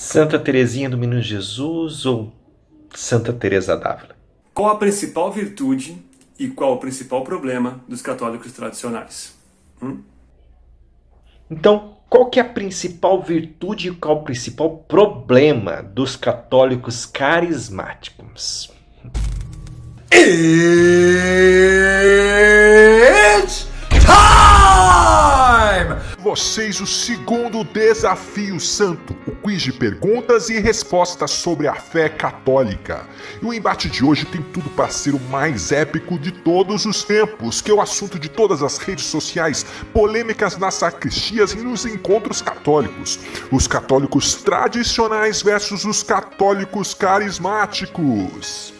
Santa Teresinha do Menino Jesus ou Santa Teresa d'Ávila? Qual a principal virtude e qual o principal problema dos católicos tradicionais? Então, qual que é a principal virtude e qual o principal problema dos católicos carismáticos? It's time! Vocês, o segundo desafio santo, o quiz de perguntas e respostas sobre a fé católica. E o embate de hoje tem tudo para ser o mais épico de todos os tempos, que é o assunto de todas as redes sociais, polêmicas nas sacristias e nos encontros católicos. Os católicos tradicionais versus os católicos carismáticos.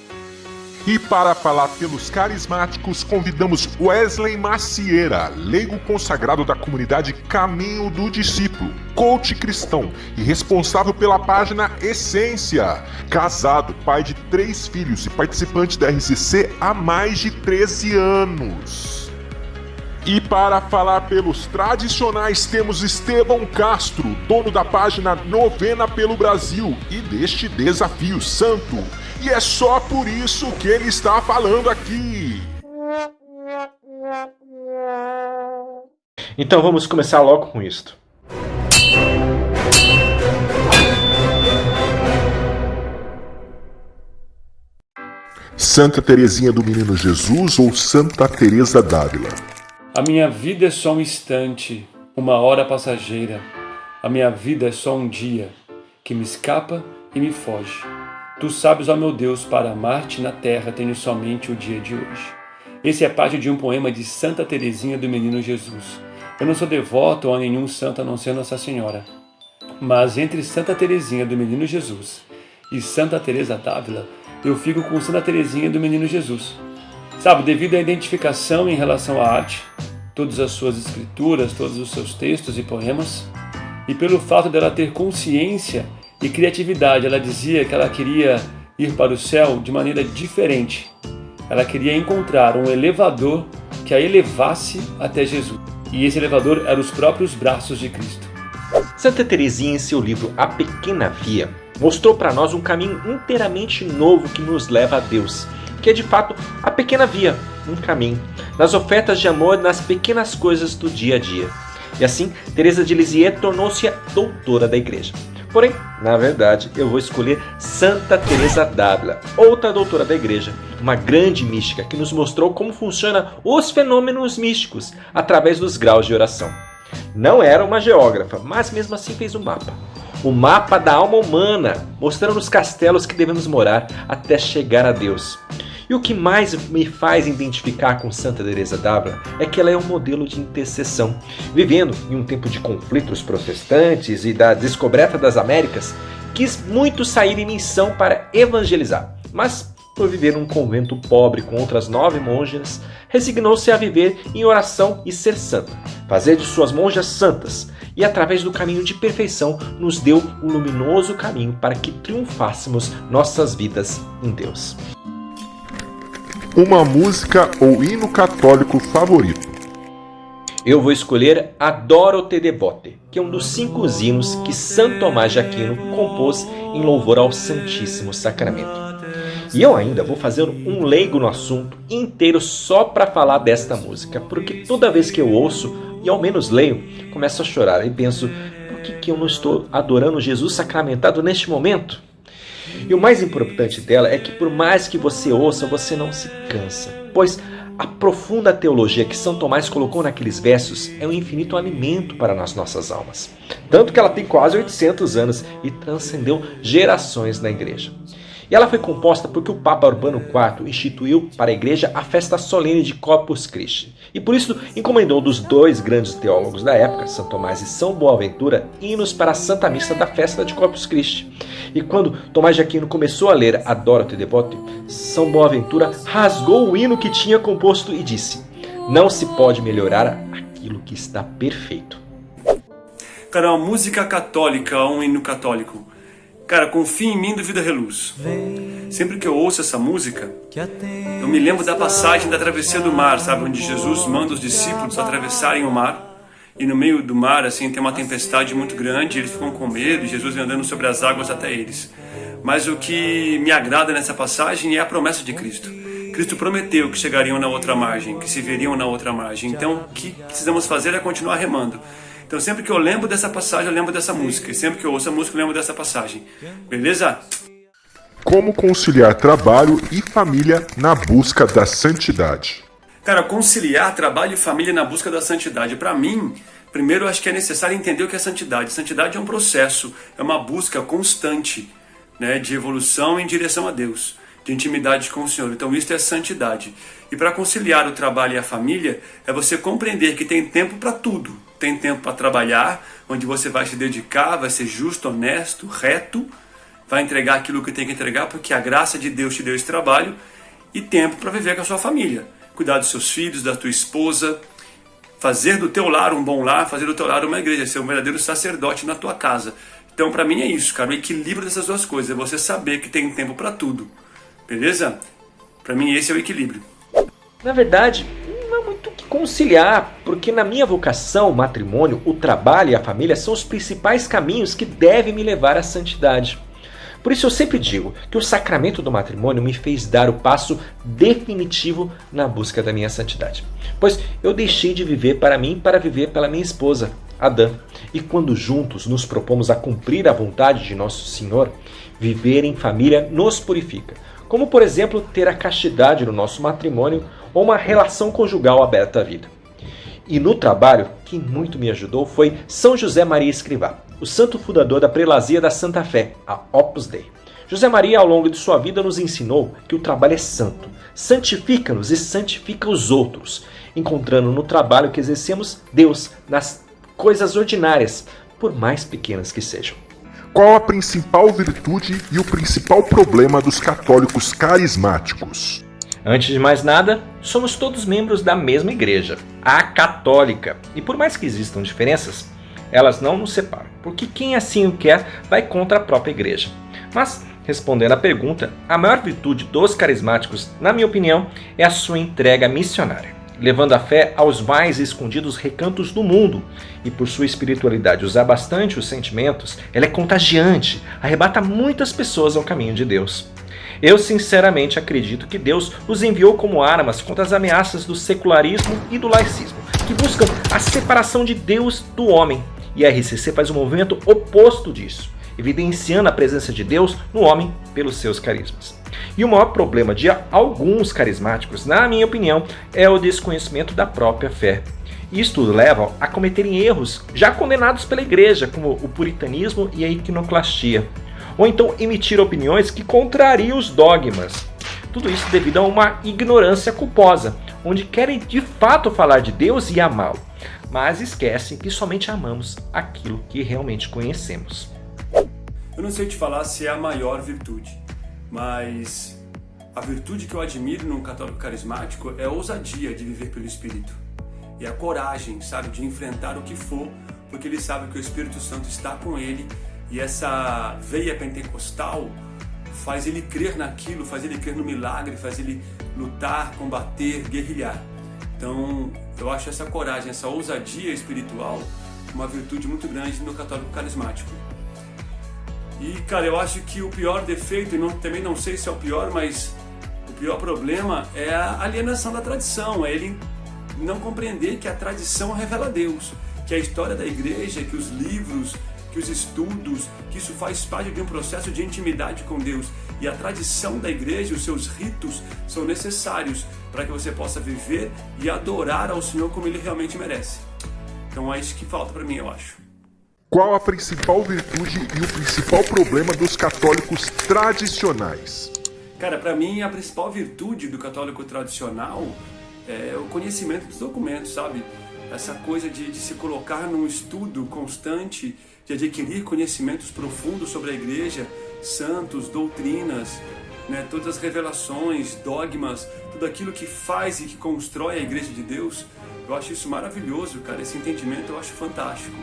E para falar pelos carismáticos, convidamos Wesley Macieira, leigo consagrado da comunidade Caminho do Discípulo, coach cristão e responsável pela página Essência. Casado, pai de 3 filhos e participante da RCC há mais de 13 anos. E para falar pelos tradicionais, temos Estevão Castro, dono da página Novena pelo Brasil e deste desafio santo. E é só por isso que ele está falando aqui. Então vamos começar logo com isto. Santa Teresinha do Menino Jesus ou Santa Teresa d'Ávila? A minha vida é só um instante, uma hora passageira. A minha vida é só um dia, que me escapa e me foge. Tu sabes, ó meu Deus, para amar-te na terra tenho somente o dia de hoje. Esse é parte de um poema de Santa Teresinha do Menino Jesus. Eu não sou devoto a nenhum santo a não ser Nossa Senhora. Mas entre Santa Teresinha do Menino Jesus e Santa Teresa d'Ávila, eu fico com Santa Teresinha do Menino Jesus. Sabe, devido à identificação em relação à arte, todas as suas escrituras, todos os seus textos e poemas, e pelo fato dela ter consciência e criatividade, ela dizia que ela queria ir para o céu de maneira diferente. Ela queria encontrar um elevador que a elevasse até Jesus. E esse elevador eram os próprios braços de Cristo. Santa Teresinha, em seu livro A Pequena Via, mostrou para nós um caminho inteiramente novo que nos leva a Deus, que é de fato a pequena via, um caminho, nas ofertas de amor nas pequenas coisas do dia a dia. E assim, Teresa de Lisieux tornou-se a doutora da Igreja. Porém, na verdade, eu vou escolher Santa Teresa d'Ávila, outra doutora da Igreja, uma grande mística que nos mostrou como funcionam os fenômenos místicos através dos graus de oração. Não era uma geógrafa, mas mesmo assim fez um mapa. O mapa da alma humana, mostrando os castelos que devemos morar até chegar a Deus. E o que mais me faz identificar com Santa Teresa d'Ávila é que ela é um modelo de intercessão. Vivendo em um tempo de conflitos protestantes e da descoberta das Américas, quis muito sair em missão para evangelizar, mas por viver num convento pobre com outras 9 monjas, resignou-se a viver em oração e ser santa, fazer de suas monjas santas, e através do caminho de perfeição nos deu um luminoso caminho para que triunfássemos nossas vidas em Deus. Uma música ou hino católico favorito? Eu vou escolher Adoro te devote, que é um dos 5 hinos que Santo Tomás de Aquino compôs em louvor ao Santíssimo Sacramento. E eu ainda vou fazer um leigo no assunto inteiro só para falar desta música, porque toda vez que eu ouço e ao menos leio, começo a chorar e penso, por que eu não estou adorando Jesus sacramentado neste momento? E o mais importante dela é que por mais que você ouça, você não se cansa, pois a profunda teologia que São Tomás colocou naqueles versos é um infinito alimento para as nossas almas. Tanto que ela tem quase 800 anos e transcendeu gerações na igreja. E ela foi composta porque o Papa Urbano IV instituiu para a igreja a festa solene de Corpus Christi. E por isso encomendou dos 2 grandes teólogos da época, São Tomás e São Boaventura, hinos para a Santa Missa da festa de Corpus Christi. E quando Tomás de Aquino começou a ler Adoro te devote, São Boaventura rasgou o hino que tinha composto e disse: não se pode melhorar aquilo que está perfeito. Cara, uma música católica, um hino católico. Cara, Confia em Mim do Vida Reluz. Sempre que eu ouço essa música, eu me lembro da passagem da travessia do mar, sabe? Onde Jesus manda os discípulos atravessarem o mar. e no meio do mar, assim, tem uma tempestade muito grande, eles ficam com medo, e Jesus vem andando sobre as águas até eles. Mas o que me agrada nessa passagem é a promessa de Cristo. Cristo prometeu que chegariam na outra margem, que se veriam na outra margem. Então, o que precisamos fazer é continuar remando. Então, sempre que eu lembro dessa passagem, eu lembro dessa música. E sempre que eu ouço a música, eu lembro dessa passagem. Beleza? Como conciliar trabalho e família na busca da santidade? Cara, conciliar trabalho e família na busca da santidade. Para mim, primeiro eu acho que é necessário entender o que é santidade. Santidade é um processo, é uma busca constante, né, de evolução em direção a Deus, de intimidade com o Senhor. Então isso é santidade. E para conciliar o trabalho e a família, é você compreender que tem tempo para tudo. Tem tempo para trabalhar, onde você vai se dedicar, vai ser justo, honesto, reto, vai entregar aquilo que tem que entregar, porque a graça de Deus te deu esse trabalho, e tempo para viver com a sua família. Cuidar dos seus filhos, da tua esposa, fazer do teu lar um bom lar, fazer do teu lar uma igreja, ser um verdadeiro sacerdote na tua casa. Então, para mim é isso, cara, o equilíbrio dessas duas coisas, é você saber que tem tempo para tudo, beleza? Para mim esse é o equilíbrio. Na verdade, não há muito o que conciliar, porque na minha vocação, o matrimônio, o trabalho e a família são os principais caminhos que devem me levar à santidade. Por isso eu sempre digo que o sacramento do matrimônio me fez dar o passo definitivo na busca da minha santidade. Pois eu deixei de viver para mim para viver pela minha esposa, Adã. E quando juntos nos propomos a cumprir a vontade de Nosso Senhor, viver em família nos purifica. Como, por exemplo, ter a castidade no nosso matrimônio ou uma relação conjugal aberta à vida. E no trabalho, quem muito me ajudou foi São José Maria Escrivá, o santo fundador da Prelazia da Santa Fé, a Opus Dei. José Maria, ao longo de sua vida, nos ensinou que o trabalho é santo, santifica-nos e santifica os outros, encontrando no trabalho que exercemos Deus nas coisas ordinárias, por mais pequenas que sejam. Qual a principal virtude e o principal problema dos católicos carismáticos? Antes de mais nada, somos todos membros da mesma igreja, a católica. E por mais que existam diferenças, elas não nos separam, porque quem assim o quer vai contra a própria igreja. Mas, respondendo à pergunta, a maior virtude dos carismáticos, na minha opinião, é a sua entrega missionária, levando a fé aos mais escondidos recantos do mundo. E por sua espiritualidade usar bastante os sentimentos, ela é contagiante, arrebata muitas pessoas ao caminho de Deus. Eu sinceramente acredito que Deus os enviou como armas contra as ameaças do secularismo e do laicismo, que buscam a separação de Deus do homem. E a RCC faz um movimento oposto disso, evidenciando a presença de Deus no homem pelos seus carismas. E o maior problema de alguns carismáticos, na minha opinião, é o desconhecimento da própria fé. Isto leva a cometerem erros já condenados pela igreja, como o puritanismo e a iconoclastia, ou então emitir opiniões que contrariam os dogmas. Tudo isso devido a uma ignorância culposa, onde querem de fato falar de Deus e amá-lo, mas esquecem que somente amamos aquilo que realmente conhecemos. Eu não sei te falar se é a maior virtude, mas a virtude que eu admiro num católico carismático é a ousadia de viver pelo Espírito. E a coragem, sabe, de enfrentar o que for, porque ele sabe que o Espírito Santo está com ele, e essa veia pentecostal faz ele crer naquilo, faz ele crer no milagre, faz ele lutar, combater, guerrilhar. Então, eu acho essa coragem, essa ousadia espiritual uma virtude muito grande no católico carismático. E, cara, eu acho que o pior defeito, e também não sei se é o pior, mas o pior problema é a alienação da tradição, é ele não compreender que a tradição revela Deus, que a história da igreja, que os livros, que os estudos, que isso faz parte de um processo de intimidade com Deus. E a tradição da igreja, os seus ritos, são necessários para que você possa viver e adorar ao Senhor como Ele realmente merece. Então é isso que falta para mim, eu acho. Qual a principal virtude e o principal problema dos católicos tradicionais? Cara, para mim a principal virtude do católico tradicional é o conhecimento dos documentos, sabe? Essa coisa de se colocar num estudo constante, de adquirir conhecimentos profundos sobre a igreja, santos, doutrinas, né? Todas as revelações, dogmas, tudo aquilo que faz e que constrói a igreja de Deus. Eu acho isso maravilhoso, cara. Esse entendimento eu acho fantástico,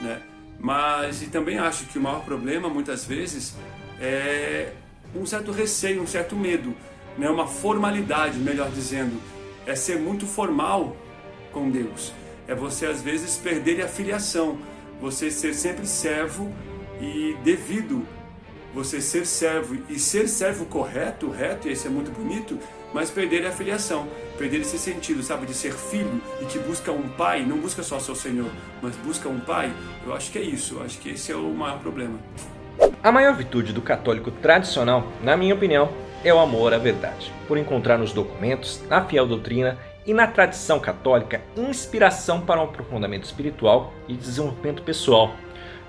né? Mas e também acho que o maior problema, muitas vezes, é um certo receio, um certo medo, né? Uma formalidade, melhor dizendo. É ser muito formal com Deus. é você às vezes perder a filiação, você ser sempre servo e devido, você ser servo e ser servo correto, reto, e isso é muito bonito, mas perder a filiação, perder esse sentido, sabe, de ser filho e que busca um pai, não busca só seu Senhor, mas busca um pai. Eu acho que é isso, eu acho que esse é o maior problema. A maior virtude do católico tradicional, na minha opinião, é o amor à verdade, por encontrar nos documentos, na fiel doutrina e na tradição católica inspiração para um aprofundamento espiritual e desenvolvimento pessoal.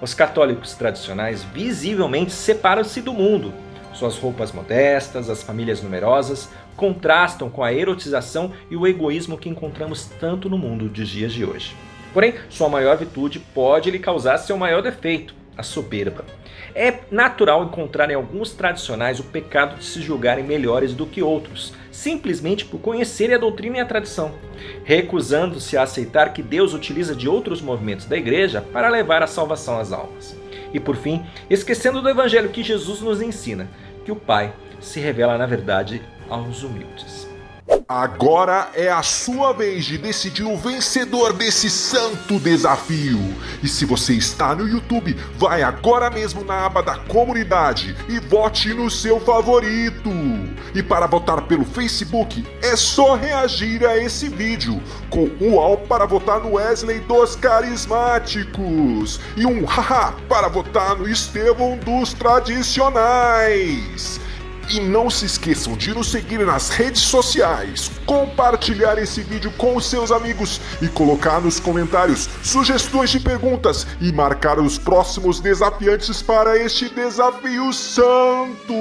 Os católicos tradicionais visivelmente separam-se do mundo. Suas roupas modestas, as famílias numerosas, contrastam com a erotização e o egoísmo que encontramos tanto no mundo dos dias de hoje. Porém, sua maior virtude pode lhe causar seu maior defeito, a soberba. É natural encontrar em alguns tradicionais o pecado de se julgarem melhores do que outros, simplesmente por conhecerem a doutrina e a tradição, recusando-se a aceitar que Deus utiliza de outros movimentos da igreja para levar a salvação às almas. E por fim, esquecendo do evangelho que Jesus nos ensina, que o Pai se revela na verdade aos humildes. Agora é a sua vez de decidir o vencedor desse santo desafio. E se você está no YouTube, vai agora mesmo na aba da comunidade e vote no seu favorito. E para votar pelo Facebook, é só reagir a esse vídeo com um UAU para votar no Wesley dos Carismáticos e um haha para votar no Estevão dos Tradicionais. E não se esqueçam de nos seguir nas redes sociais, compartilhar esse vídeo com os seus amigos e colocar nos comentários sugestões de perguntas e marcar os próximos desafiantes para este desafio santo.